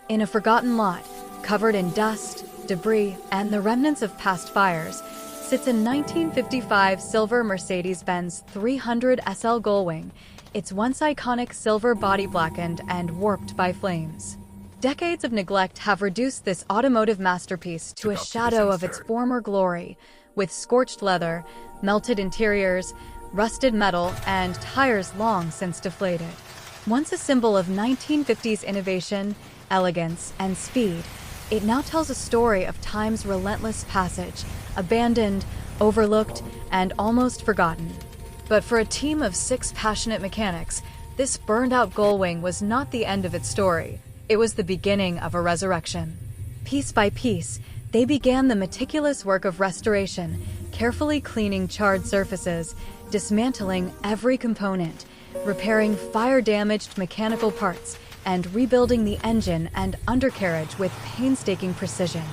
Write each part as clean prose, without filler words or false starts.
In a forgotten lot, covered in dust, debris, and the remnants of past fires, sits a 1955 Silver Mercedes-Benz 300SL Gullwing, its once iconic silver body blackened and warped by flames. Decades of neglect have reduced this automotive masterpiece to a shadow of its former glory, with scorched leather, melted interiors, rusted metal, and tires long since deflated. Once a symbol of 1950s innovation, elegance, and speed, it now tells a story of time's relentless passage, abandoned, overlooked, and almost forgotten. But for a team of 6 passionate mechanics, this burned-out Gullwing was not the end of its story. It was the beginning of a resurrection. Piece by piece, they began the meticulous work of restoration, carefully cleaning charred surfaces, dismantling every component, repairing fire-damaged mechanical parts, and rebuilding the engine and undercarriage with painstaking precision.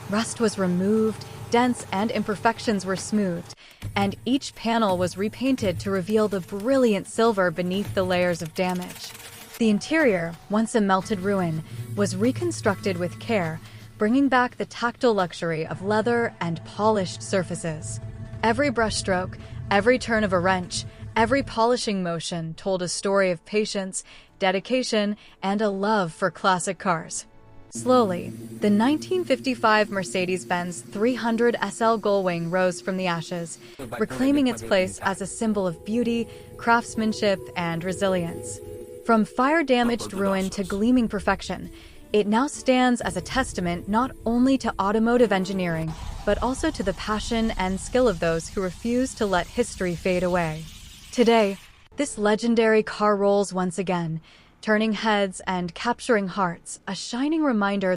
Rust was removed, dents and imperfections were smoothed, and each panel was repainted to reveal the brilliant silver beneath the layers of damage. The interior, once a melted ruin, was reconstructed with care, bringing back the tactile luxury of leather and polished surfaces. Every brushstroke, every turn of a wrench, every polishing motion told a story of patience, dedication, and a love for classic cars. Slowly, the 1955 Mercedes-Benz 300SL Gullwing rose from the ashes, reclaiming its place as a symbol of beauty, craftsmanship, and resilience. From fire-damaged ruin to gleaming perfection, it now stands as a testament not only to automotive engineering, but also to the passion and skill of those who refuse to let history fade away. Today, this legendary car rolls once again, turning heads and capturing hearts, a shining reminder